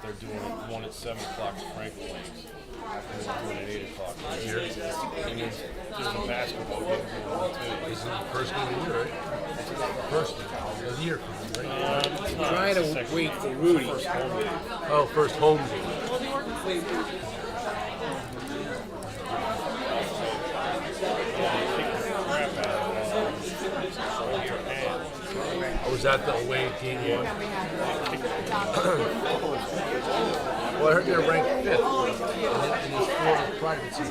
they're doing one at 7 o'clock at Franklin Lake. And they're doing it at 8 o'clock here. And there's a basketball game going on too. This is the first game of the year, right? First of the year, right? It's not Trying the to second- wait for Rudy. First home game. Oh, first home game. Oh, was that the away team one? Well, I heard they're ranked 5th in these 4 private seats.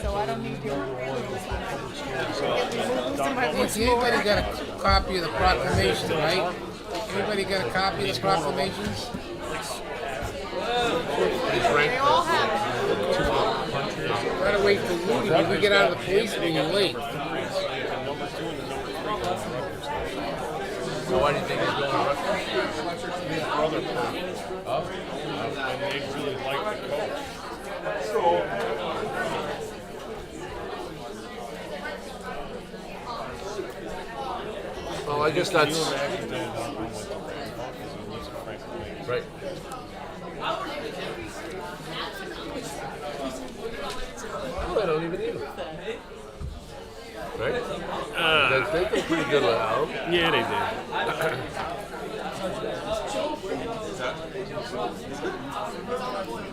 So I don't need your. Has anybody got a copy of the proclamation, right? Anybody got a copy of the proclamations? He's ranked They all have. Try to wait for Rudy. If we get out of the police, we can late. So why do you think he's going to Rutgers? His brother played. Oh. And they really like the coach. Well, I guess that's You imagine Dan Hartman went to Red Hawk because he lives in Franklin Lake. right. Oh, I don't even need him. Right? They did pretty good without him. Yeah, they did.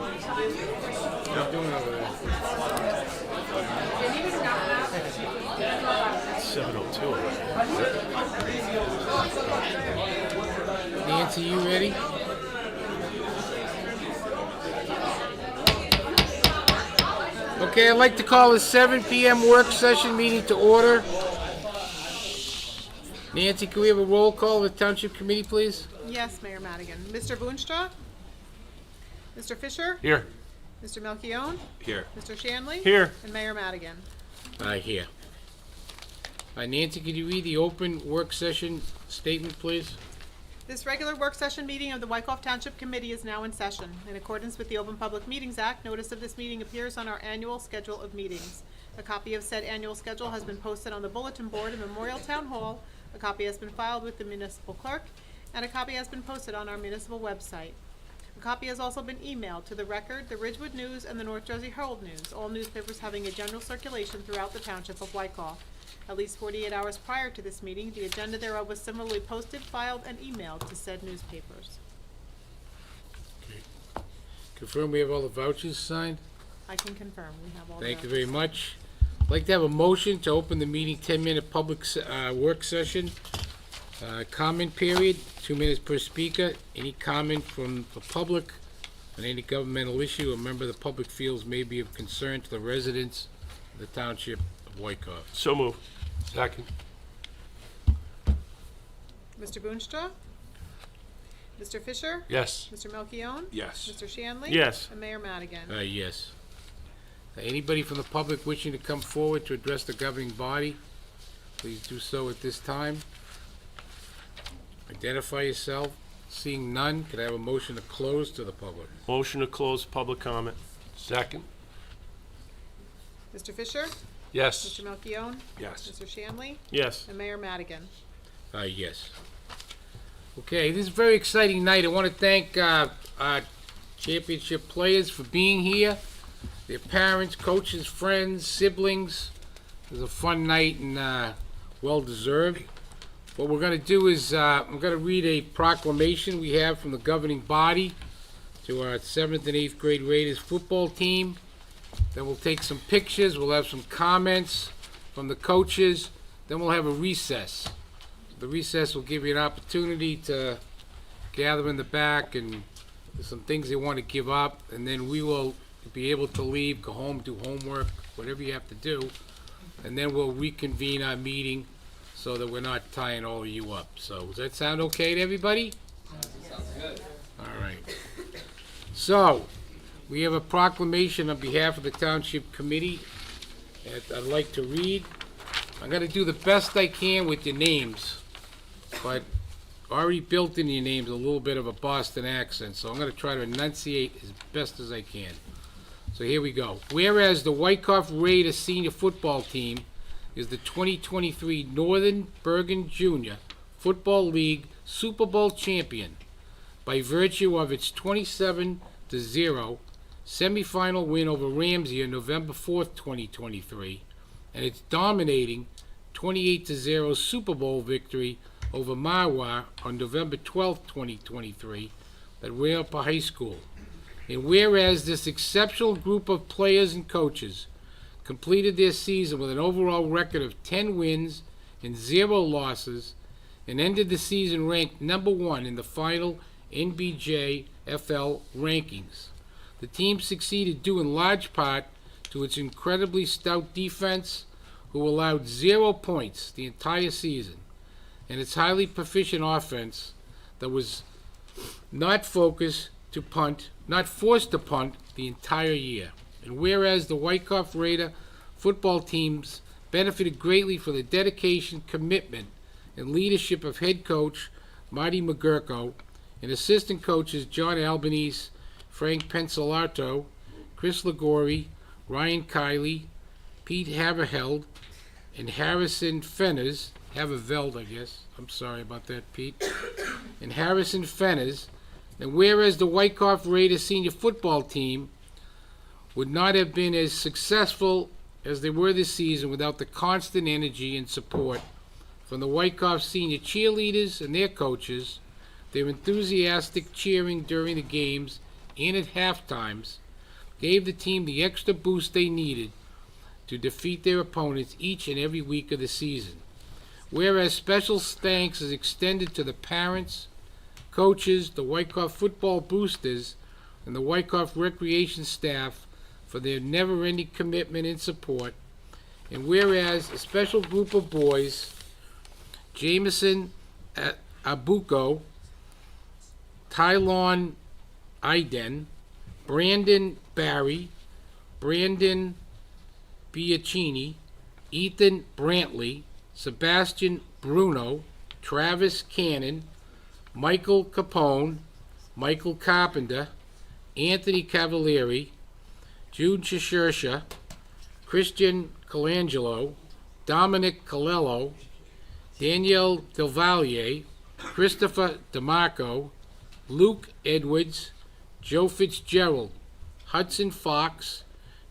What are you doing over there? 7:02. Nancy, you ready? Okay, I'd like to call the 7 p.m. work session meeting to order. Nancy, can we have a roll call of the Township Committee, please? Yes, Mayor Madigan. Mr. Boonstra? Mr. Fisher? Here. Mr. Melchione? Here. Mr. Shanley? Here. And Mayor Madigan. Here. Nancy, could you read the open work session statement, please? This regular work session meeting of the Wyckoff Township Committee is now in session. In accordance with the Open Public Meetings Act, notice of this meeting appears on our annual schedule of meetings. A copy of said annual schedule has been posted on the bulletin board in Memorial Town Hall, a copy has been filed with the municipal clerk, and a copy has been posted on our municipal website. A copy has also been emailed to the Record, the Ridgewood News, and the North Jersey Herald News, all newspapers having a general circulation throughout the township of Wyckoff. At least 48 hours prior to this meeting, the agenda thereof was similarly posted, filed, and emailed to said newspapers. Confirm we have all the vouchers signed? I can confirm, we have all Thank you those. very much. I'd like to have a motion to open the meeting 10-minute public work session. Comment period, 2 minutes per speaker. Any comment from the public on any governmental issue a member of the public feels may be of concern to the residents of the Township of Wyckoff. So move. Second. Mr. Boonstra? Mr. Fisher? Yes. Mr. Melchione? Yes. Mr. Shanley? Yes. And Mayor Madigan. Yes. Anybody from the public wishing to come forward to address the governing body, please do so at this time. Identify yourself. Seeing none, could I have a motion to close to the public? Motion to close public comment. Second. Mr. Fisher? Yes. Mr. Melchione? Yes. Mr. Shanley? Yes. And Mayor Madigan. Yes. Okay, this is a very exciting night. I want to thank our championship players for being here, their parents, coaches, friends, siblings. It was a fun night and well-deserved. What we're going to do is I'm going to read a proclamation we have from the governing body to our 7th and 8th grade Raiders football team. Then we'll take some pictures. We'll have some comments from the coaches. Then we'll have a recess. The recess will give you an opportunity to gather in the back and there's some things they want to give up. And then we will be able to leave, go home, do homework, whatever you have to do. And then we'll reconvene our meeting so that we're not tying all of you up. So does that sound okay to everybody? Sounds good. All right. So, we have a proclamation on behalf of the Township Committee that I'd like to read. I'm going to do the best I can with your names, but already built in your names a little bit of a Boston accent, so I'm going to try to enunciate as best as I can. So here we go. Whereas the Wyckoff Raiders senior football team is the 2023 Northern Bergen Junior Football League Super Bowl champion. by virtue of its 27-0 semifinal win over Ramsey on November 4th, 2023, and its dominating 28-0 Super Bowl victory over Marwar on November 12th, 2023 at Wayapa High School. And whereas this exceptional group of players and coaches completed their season with an overall record of 10 wins and 0 losses, and ended the season ranked number 1 in the final NBJFL rankings. The team succeeded due in large part to its incredibly stout defense, who allowed 0 points the entire season, and its highly proficient offense that was not forced to punt the entire year. And whereas the Wyckoff Raider football teams benefited greatly from the dedication, commitment, and leadership of head coach Marty McGurko and assistant coaches John Albanese, Frank Pensilato, Chris Ligori, Ryan Kiley, Pete Haverheld, and Harrison Fenners, Haverveld, I guess. I'm sorry about that, Pete. And Harrison Fenners. And whereas the Wyckoff Raiders senior football team would not have been as successful as they were this season without the constant energy and support from the Wyckoff senior cheerleaders and their coaches, their enthusiastic cheering during the games and at halftimes gave the team the extra boost they needed to defeat their opponents each and every week of the season. Whereas special thanks is extended to the parents, coaches, the Wyckoff football boosters, and the Wyckoff recreation staff for their never-ending commitment and support. And whereas a special group of boys, Jameson Abuko, Tylon Iden, Brandon Barry, Brandon Biacchini, Ethan Brantley, Sebastian Bruno, Travis Cannon, Michael Capone, Michael Carpenter, Anthony Cavalieri, Jude Shishirsha, Christian Colangelo, Dominic Colello, Danielle Delvalier, Christopher DeMarco, Luke Edwards, Joe Fitzgerald, Hudson Fox,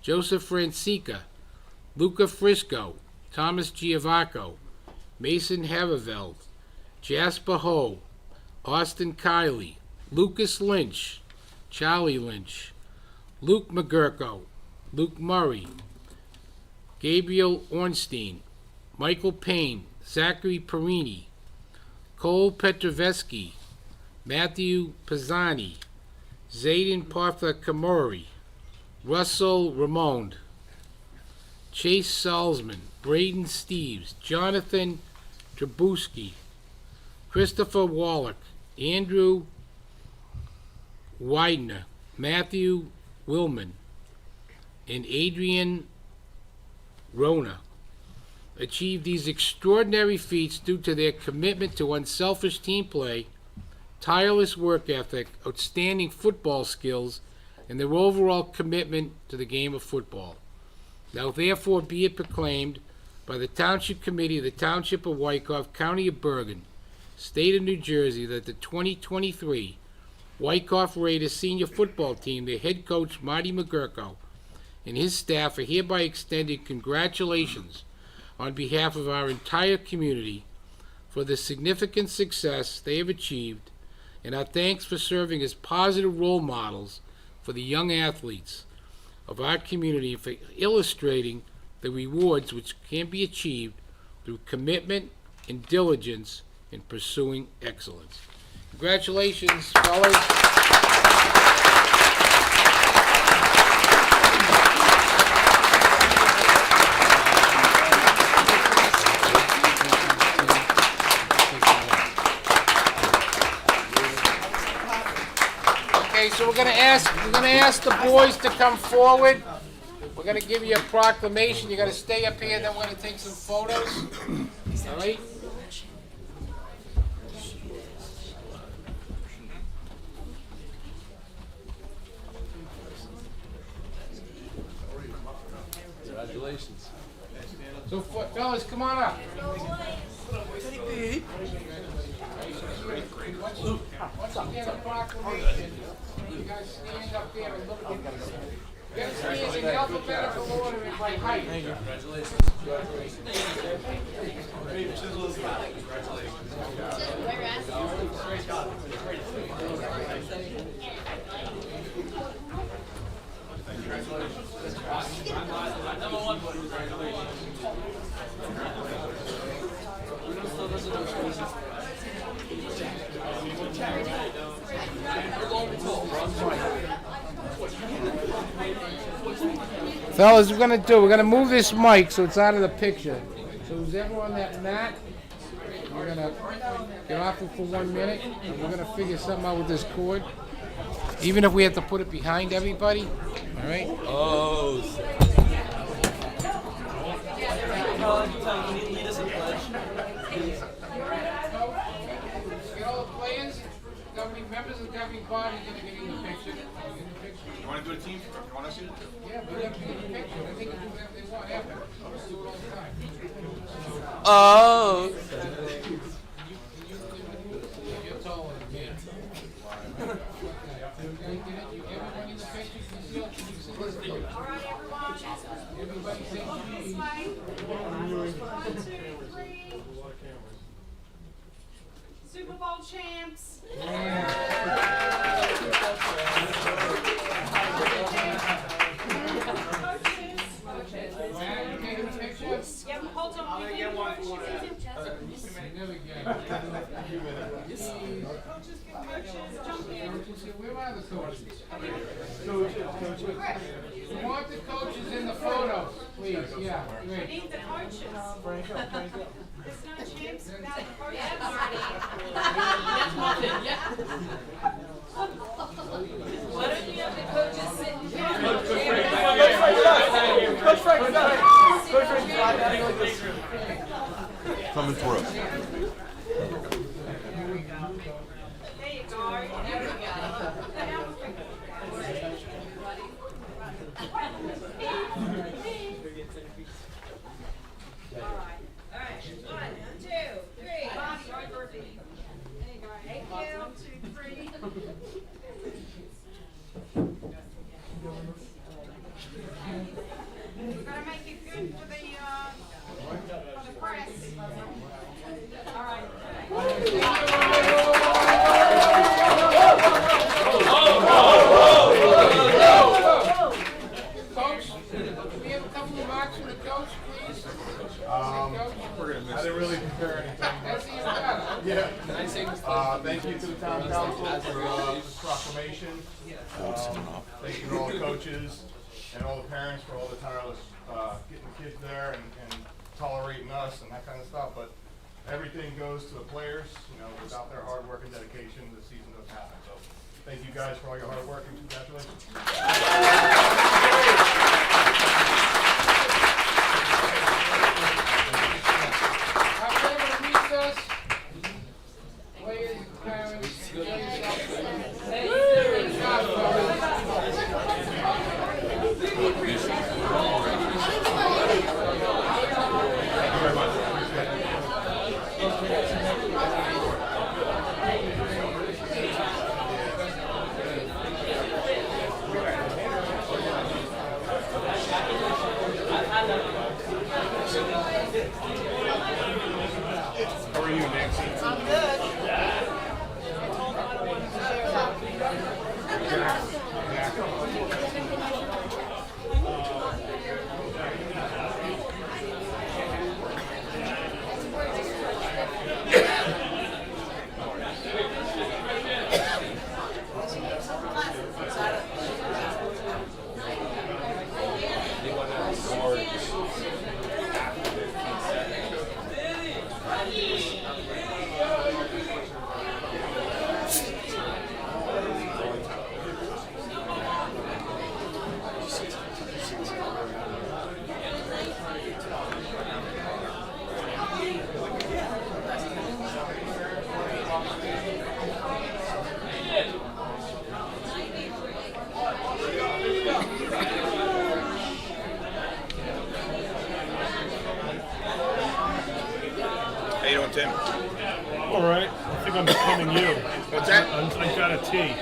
Joseph Francica, Luca Frisco, Thomas Giavaco, Mason Haverveld, Jasper Ho, Austin Kiley, Lucas Lynch, Charlie Lynch, Luke McGurko, Luke Murray, Gabriel Ornstein, Michael Payne, Zachary Perini, Cole Petrovetsky, Matthew Pisani, Zayden Partha Kamori, Russell Ramond, Chase Salzman, Braden Steves, Jonathan Trabusky, Christopher Wallach, Andrew Widener, Matthew Willman, and Adrian Rona achieved these extraordinary feats due to their commitment to unselfish team play, tireless work ethic, outstanding football skills, and their overall commitment to the game of football. Now therefore be it proclaimed by the Township Committee of the Township of Wyckoff, County of Bergen, State of New Jersey, that the 2023 Wyckoff Raiders senior football team, their head coach Marty McGurko, and his staff are hereby extended congratulations on behalf of our entire community for the significant success they have achieved, and our thanks for serving as positive role models for the young athletes of our community and for illustrating the rewards which can be achieved through commitment and diligence in pursuing excellence. Congratulations, fellas. Okay, so we're gonna ask the boys to come forward. We're gonna give you a proclamation. You're gonna stay up here, then we're gonna take some photos. All right? Congratulations. So, fellas, come on up. Once you get a proclamation, you guys stand up there and look at it. You gotta stand in alphabetical order and by height. Thank you. Fellas, we're gonna move this mic so it's out of the picture. So who's ever on that mat, we're gonna get off it for 1 minute, and we're gonna figure something out with this cord. Even if we have to put it behind everybody, all right? Oh. Get all the players, governing members of the governing body gonna get in the picture. You want to do a team? You want us to? Yeah, we have to get in the picture. They can do whatever they want after. Let's do it all the time. Oh. You're taller than me. You everyone in the picture can see all the All right, everyone. everybody say Look this cheese. way. 1, 2, 3. Super Bowl champs. Coaches. Man, you taking a picture? Yeah, hold on. We need coaches. There we go. Coaches, jump in. Where are the coaches? We want the coaches in the photos, please. Yeah, We great. need the coaches. There's no champs without the coaches. Why don't you have the coaches sitting down? Coming through. There you go. There we go. All right. 1, 2, 3. Thank you. 1, 2, 3. We're gonna make it good for the press. All right. Coach, can we have a couple of remarks from the coach, please? I didn't really prepare anything. That's even better. Yeah. Thank you to the town council for the proclamation. Thank you to all the coaches and all the parents for all the tireless getting the kids there and tolerating us and that kind of stuff. But everything goes to the players. You know, without their hard work and dedication, the season doesn't happen. So thank you guys for all your hard work and congratulations. Our favorite recess. Players, parents, enjoy yourself. Great job, fellas. How are you, Nancy? I'm good. I told them I don't want to share that. on you. What's that? I got a T.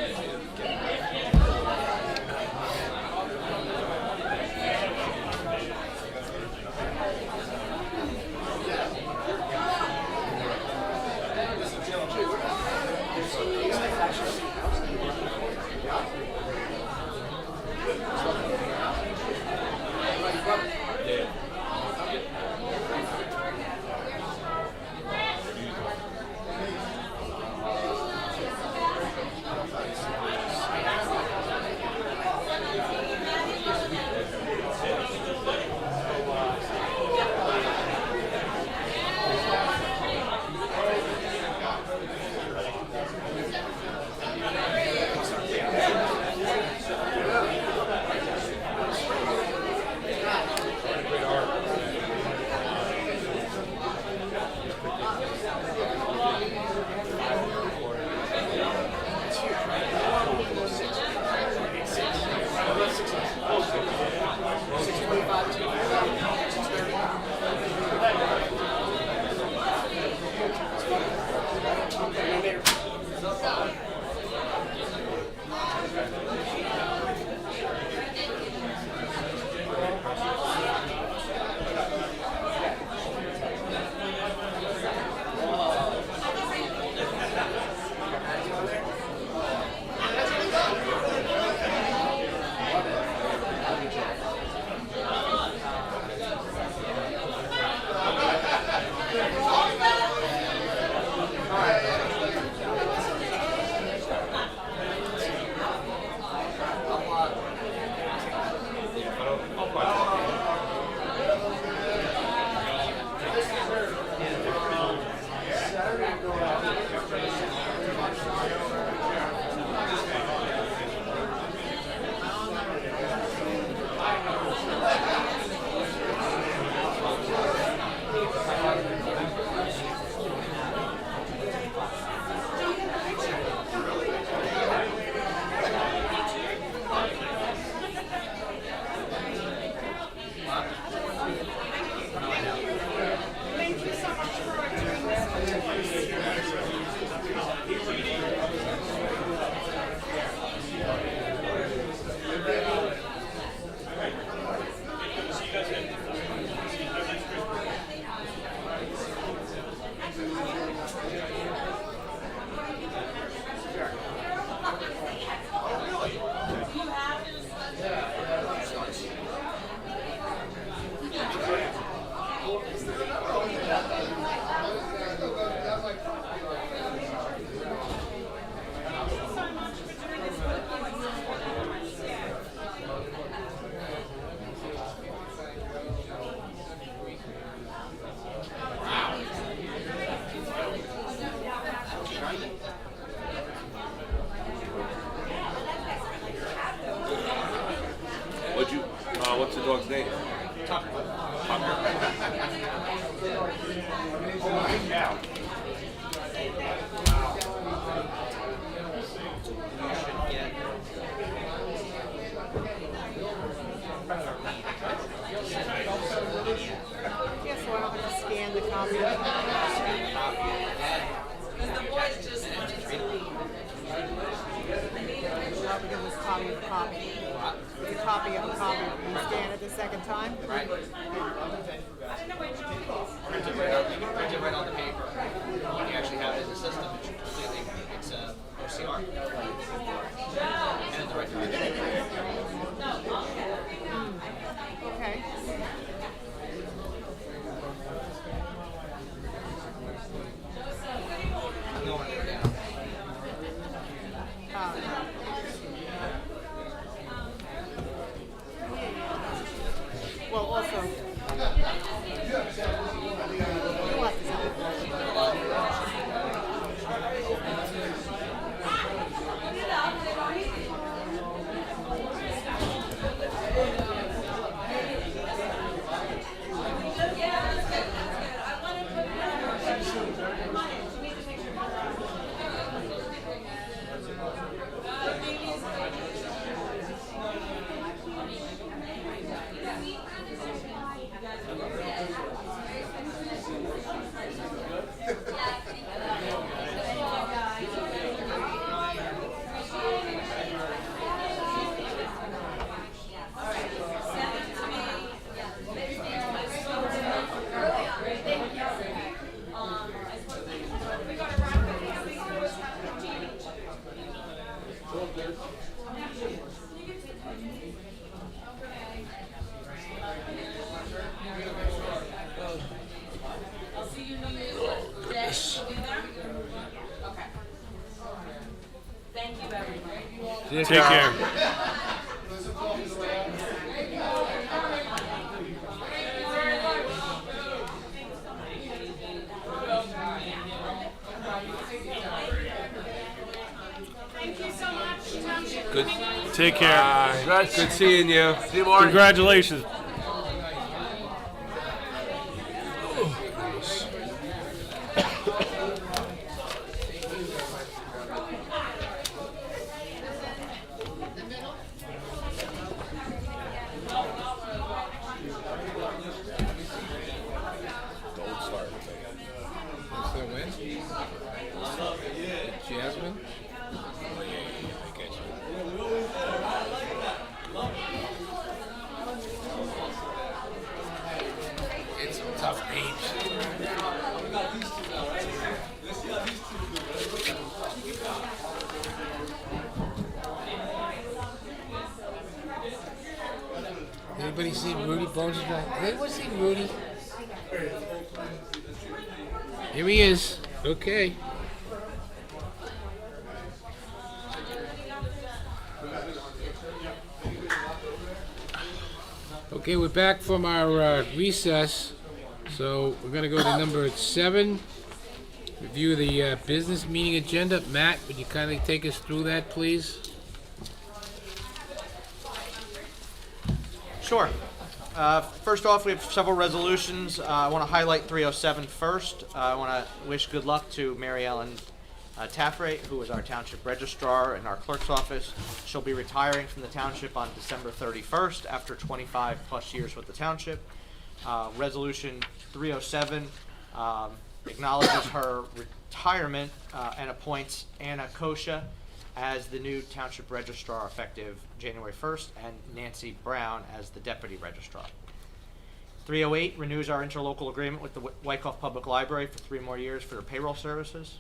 Thank you so much for doing this. What's the dog's name? Yeah, so I don't have to scan the copy. Because the boys just want to leave. No, because it's copy of copy. It's a copy of a copy. You scan it the second time? Right. Print it right on the paper. When you actually have it in the system, it's completely, it's OCR. And in the right direction. Okay. No one ever down. Well, also, you'll have to tell me. I'll see you New Year's Day. Okay. Thank you, everybody. Take care. Thank you so much, Township. Good. Take care. Good seeing you. See you, Mark. Congratulations. What's that win? Jasmine? Oh, yeah, I get you. It's some tough names. Anybody see Rudy Bones? Anybody see Rudy? Here he is. Okay. Okay, we're back from our recess. So we're gonna go to number 7. Review the business meeting agenda. Matt, would you kindly take us through that, please? Sure. First off, we have several resolutions. I want to highlight 307 first. I want to wish good luck to Mary Ellen Taffray, who is our township registrar in our clerk's office. She'll be retiring from the township on December 31st after 25 plus years with the township. Resolution 307 acknowledges her retirement and appoints Anna Kosha as the new township registrar effective January 1st, and Nancy Brown as the deputy registrar. 308 renews our interlocal agreement with the Wyckoff Public Library for 3 more years for their payroll services.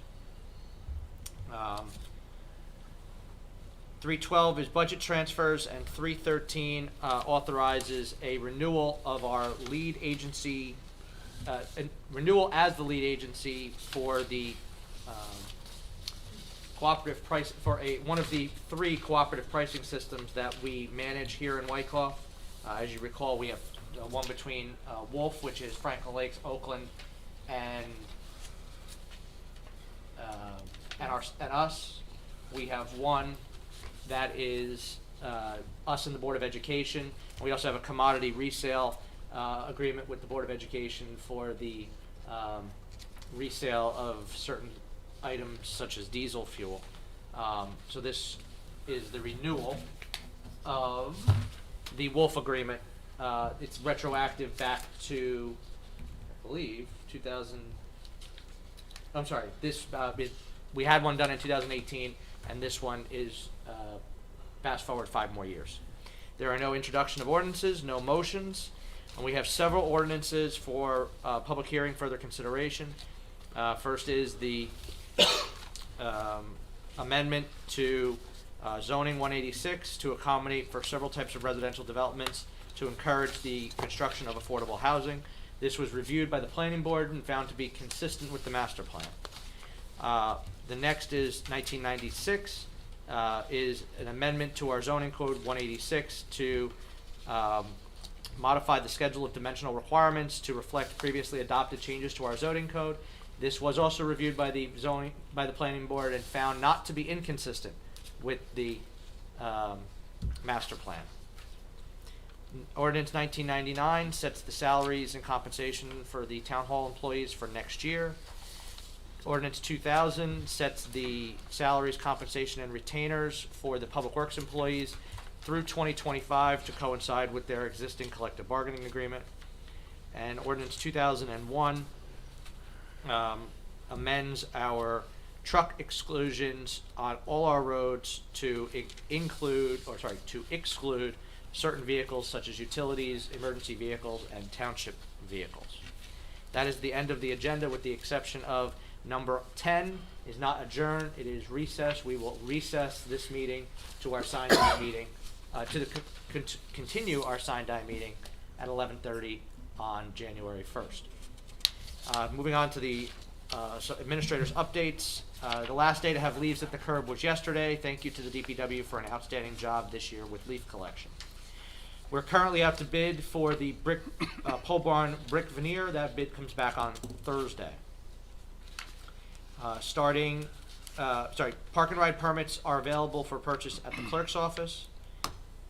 312 is budget transfers, and 313 authorizes a renewal of our lead agency, renewal as the lead agency for the cooperative price for one of the 3 cooperative pricing systems that we manage here in Wyckoff. As you recall, we have one between Wolf, which is Franklin Lakes, Oakland, and us. We have one that is us and the Board of Education. We also have a commodity resale agreement with the Board of Education for the resale of certain items such as diesel fuel. So this is the renewal of the Wolf agreement. It's retroactive back to, I believe, 2000. I'm sorry. We had one done in 2018, and this one is fast forward 5 more years. There are no introduction of ordinances, no motions, and we have several ordinances for public hearing further consideration. First is the amendment to zoning 186 to accommodate for several types of residential developments to encourage the construction of affordable housing. This was reviewed by the planning board and found to be consistent with the master plan. The next is 1996, is an amendment to our zoning code 186 to modify the schedule of dimensional requirements to reflect previously adopted changes to our zoning code. This was also reviewed by the planning board and found not to be inconsistent with the master plan. Ordinance 1999 sets the salaries and compensation for the town hall employees for next year. Ordinance 2000 sets the salaries, compensation, and retainers for the public works employees through 2025 to coincide with their existing collective bargaining agreement. And Ordinance 2001 amends our truck exclusions on all our roads to exclude certain vehicles such as utilities, emergency vehicles, and township vehicles. That is the end of the agenda, with the exception of Number 10 is not adjourned, it is recessed. We will recess this meeting to our sign die meeting, continue our sign die meeting at 11:30 on January 1st. Moving on to the administrators' updates. The last day to have leaves at the curb was yesterday. Thank you to the DPW for an outstanding job this year with leaf collection. We're currently out to bid for the brick pole barn brick veneer. That bid comes back on Thursday. Park and ride permits are available for purchase at the clerk's office.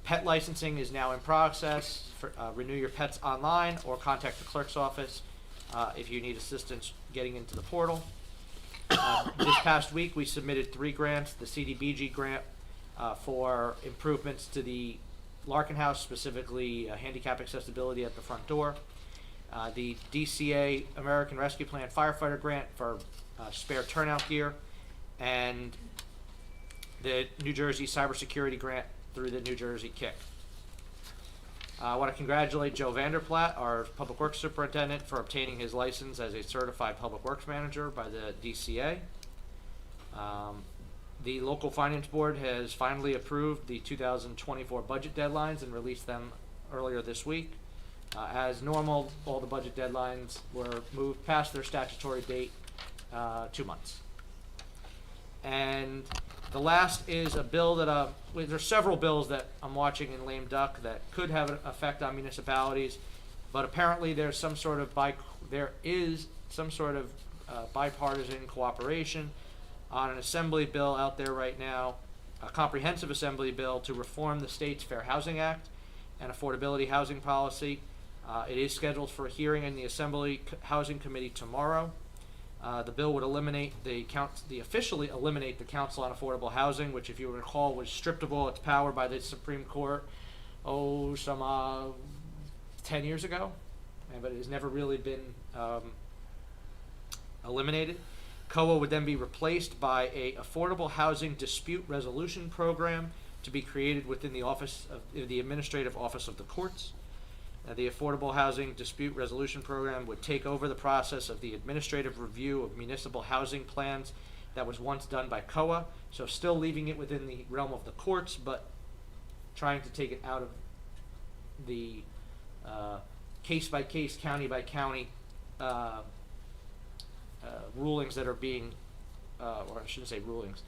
Pet licensing is now in process. Renew your pets online or contact the clerk's office if you need assistance getting into the portal. This past week, we submitted 3 grants. The CDBG grant for improvements to the Larkin House, specifically handicap accessibility at the front door. The DCA American Rescue Plan firefighter grant for spare turnout gear, and the New Jersey cybersecurity grant through the New Jersey KIC. I want to congratulate Joe Vanderplatt, our Public Works Superintendent, for obtaining his license as a certified Public Works Manager by the DCA. The local finance board has finally approved the 2024 budget deadlines and released them earlier this week. As normal, all the budget deadlines were moved past their statutory date 2 months. And the last is a bill that, there's several bills that I'm watching in lame duck that could have an effect on municipalities, but apparently there's some sort of bipartisan cooperation on an assembly bill out there right now, a comprehensive assembly bill to reform the state's Fair Housing Act and affordability housing policy. It is scheduled for a hearing in the Assembly Housing Committee tomorrow. The bill would officially eliminate the Council on Affordable Housing, which, if you recall, was stripped of all its power by the Supreme Court, 10 years ago, but it has never really been eliminated. COA would then be replaced by a Affordable Housing Dispute Resolution Program to be created within the office of the Administrative Office of the Courts. The Affordable Housing Dispute Resolution Program would take over the process of the administrative review of municipal housing plans that was once done by COA, so still leaving it within the realm of the courts, but trying to take it out of the case-by-case, county-by-county rulings that are being, or I shouldn't say rulings,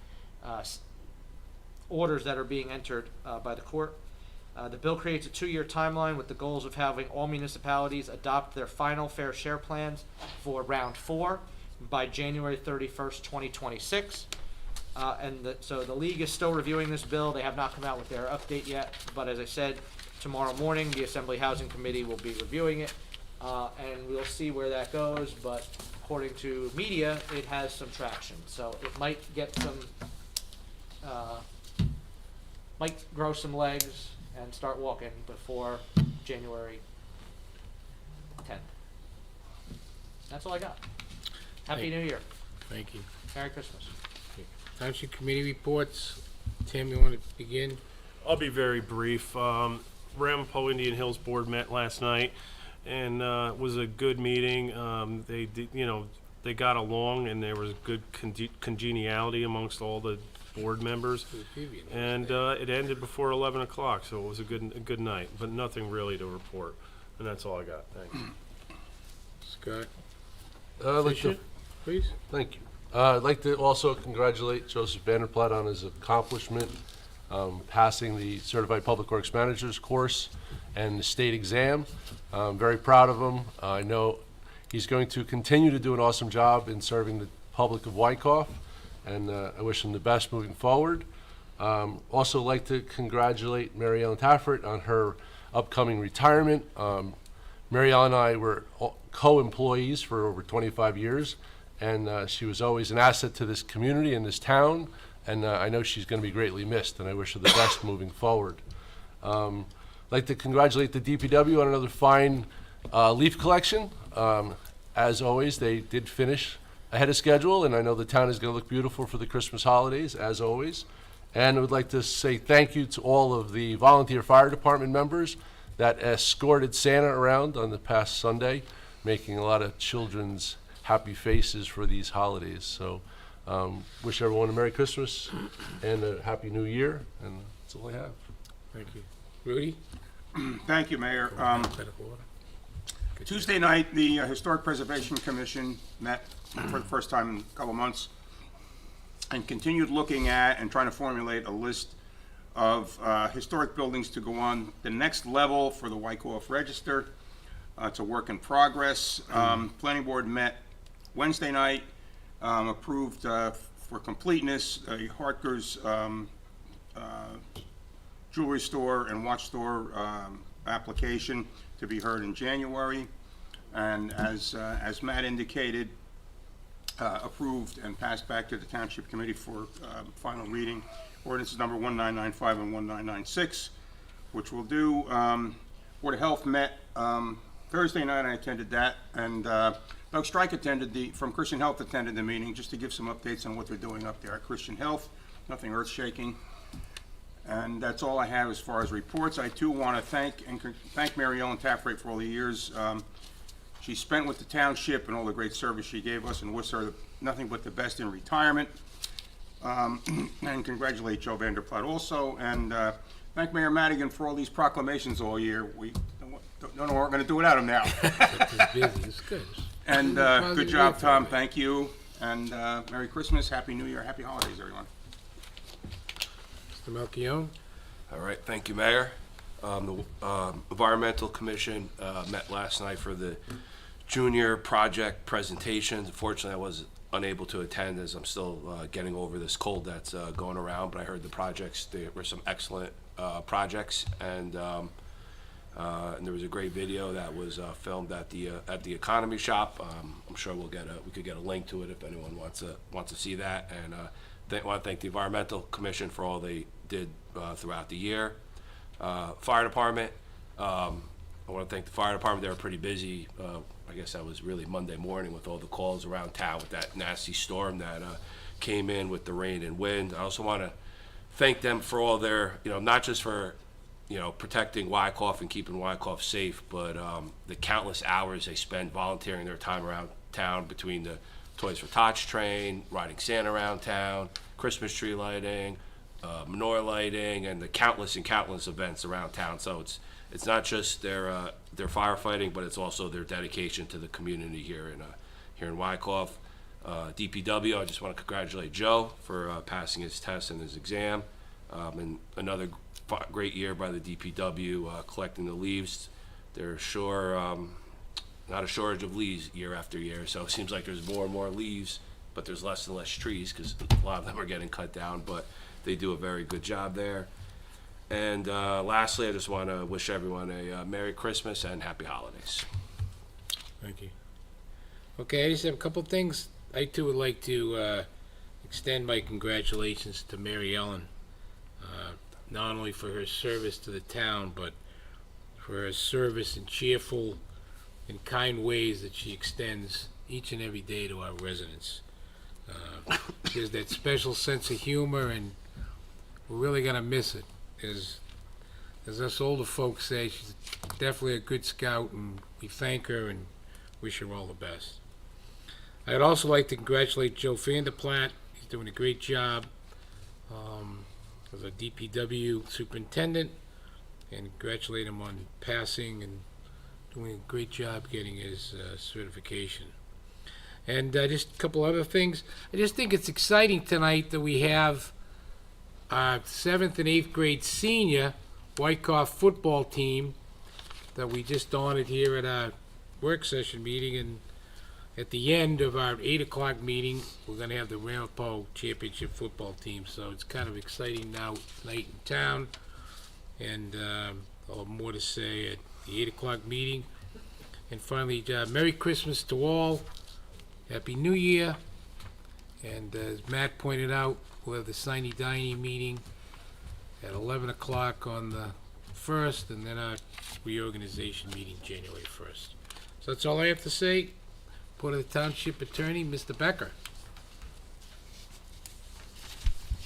orders that are being entered by the court. The bill creates a 2-year timeline with the goals of having all municipalities adopt their final fair share plans for round 4 by January 31st, 2026. So the league is still reviewing this bill. They have not come out with their update yet, but as I said, tomorrow morning the Assembly Housing Committee will be reviewing it, and we'll see where that goes, but according to media, it has some traction. So it might get some, might grow some legs and start walking before January 10th. That's all I got. Happy New Year. Thank you. Merry Christmas. Township committee reports. Tim, you want to begin? I'll be very brief. Ramapo Indian Hills Board met last night, and it was a good meeting. They did, they got along, and there was good congeniality amongst all the board members, and it ended before 11 o'clock, so it was a good night, but nothing really to report, and that's all I got. Thanks. Scott? I'd like to, Please. thank you. I'd like to also congratulate Joseph Vanderplatt on his accomplishment, passing the Certified Public Works Manager's course and the state exam. I'm very proud of him. I know he's going to continue to do an awesome job in serving the public of Wyckoff, and I wish him the best moving forward. Also like to congratulate Mary Ellen Taffert on her upcoming retirement. Mary Ellen and I were co-employees for over 25 years, and she was always an asset to this community and this town, and I know she's going to be greatly missed, and I wish her the best moving forward. I'd like to congratulate the DPW on another fine leaf collection. As always, they did finish ahead of schedule, and I know the town is going to look beautiful for the Christmas holidays, as always. And I would like to say thank you to all of the volunteer fire department members that escorted Santa around on the past Sunday, making a lot of children's happy faces for these holidays. So wish everyone a Merry Christmas and a Happy New Year, and that's all I have. Thank you. Rudy? Thank you, Mayor. Alphabetical order. Tuesday night, the Historic Preservation Commission met for the first time in a couple months and continued looking at and trying to formulate a list of historic buildings to go on the next level for the Wyckoff Register. It's a work in progress. Planning Board met Wednesday night, approved for completeness a Hartger's jewelry store and watch store application to be heard in January. And as Matt indicated, approved and passed back to the Township Committee for final reading, ordinances number 1995 and 1996, which we'll do. Board of Health met Thursday night. I attended that, and Doug Strike from Christian Health attended the meeting just to give some updates on what they're doing up there at Christian Health. Nothing earth-shaking. And that's all I have as far as reports. I too want to thank Mary Ellen Taffray for all the years she spent with the township and all the great service she gave us, and wish her nothing but the best in retirement. And congratulate Joe Vanderplaat also, and thank Mayor Madigan for all these proclamations all year. We don't know what we're going to do without him now. It's busy. It's good. And good job, Tom. Thank you. And Merry Christmas, Happy New Year, Happy Holidays, everyone. Mr. Melchione? All right, thank you, Mayor. The Environmental Commission met last night for the junior project presentations. Unfortunately, I was unable to attend as I'm still getting over this cold that's going around, but I heard the projects, there were some excellent projects, and there was a great video that was filmed at the Economy Shop. I'm sure we could get a link to it if anyone wants to see that, and I want to thank the Environmental Commission for all they did throughout the year. Fire Department, I want to thank the Fire Department. They were pretty busy. I guess that was really Monday morning with all the calls around town with that nasty storm that came in with the rain and wind. I also want to thank them for all their, not just for, protecting Wyckoff and keeping Wyckoff safe, but the countless hours they spend volunteering their time around town between the Toys for Tots train, riding Santa around town, Christmas tree lighting, menorah lighting, and the countless events around town. So it's not just their firefighting, but it's also their dedication to the community here in Wyckoff. DPW, I just want to congratulate Joe for passing his test and his exam, and another great year by the DPW collecting the leaves. There's sure not a shortage of leaves year after year, so it seems like there's more and more leaves, but there's less and less trees because a lot of them are getting cut down, but they do a very good job there. And lastly, I just want to wish everyone a Merry Christmas and Happy Holidays. Thank you. Okay, I just have a couple things. I too would like to extend my congratulations to Mary Ellen, not only for her service to the town, but for her service in cheerful and kind ways that she extends each and every day to our residents. She has that special sense of humor, and we're really going to miss it. As us older folks say, she's definitely a good scout, and we thank her and wish her all the best. I'd also like to congratulate Joe Vanderplaat. He's doing a great job as a DPW superintendent, and congratulate him on passing and doing a great job getting his certification. And just a couple other things. I just think it's exciting tonight that we have our 7th and 8th grade senior Wyckoff football team that we just honored here at our work session meeting, and at the end of our 8 o'clock meeting, we're going to have the Ramapo Championship football team. So it's kind of exciting now tonight in town, and I'll have more to say at the 8 o'clock meeting. And finally, Merry Christmas to all. Happy New Year. And as Matt pointed out, we'll have the Sine Die meeting at 11 o'clock on the 1st, and then our reorganization meeting January 1st. So that's all I have to say. Report of the Township Attorney, Mr. Becker.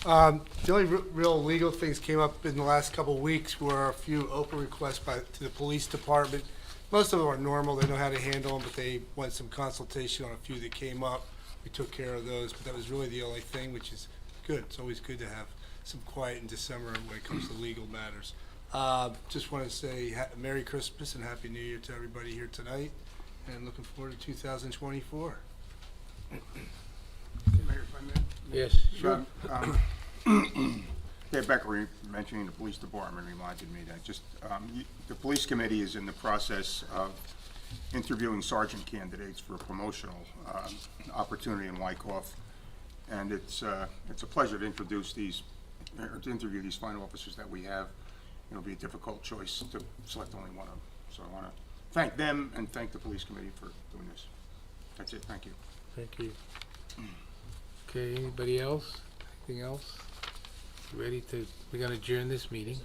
The only real legal things came up in the last couple of weeks were a few open requests to the police department most of them are normal, they know how to handle them, but they want some consultation on a few that came up. We took care of those, but that was really the only thing, which is good. It's always good to have some quiet in December when it comes to legal matters. Just want to say Merry Christmas and Happy New Year to everybody here tonight, and looking forward to 2024. Mayor, if I may. Yes, sure. Yeah, Becker mentioning the police department reminded me that just, the police committee is in the process of interviewing sergeant candidates for a promotional opportunity in Wyckoff. And it's a pleasure to introduce these, or to interview these fine officers that we have. It'll be a difficult choice to select only one of them. So I want to thank them and thank the police committee for doing this. That's it, thank you. Thank you. Okay, anybody else? Anything else? Ready to, we're gonna adjourn this meeting.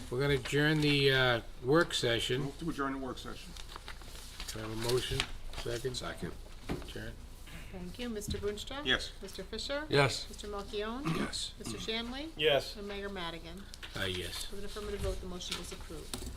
We're gonna adjourn the, work session. Move to adjourn the work session. Can I have a motion? Second? Second. Adjourn. Thank you. Mr. Boonstra? Yes. Mr. Fisher? Yes. Mr. Malchione? Yes. Mr. Shanley? Yes. And Mayor Madigan. Yes. With an affirmative vote, the motion is approved.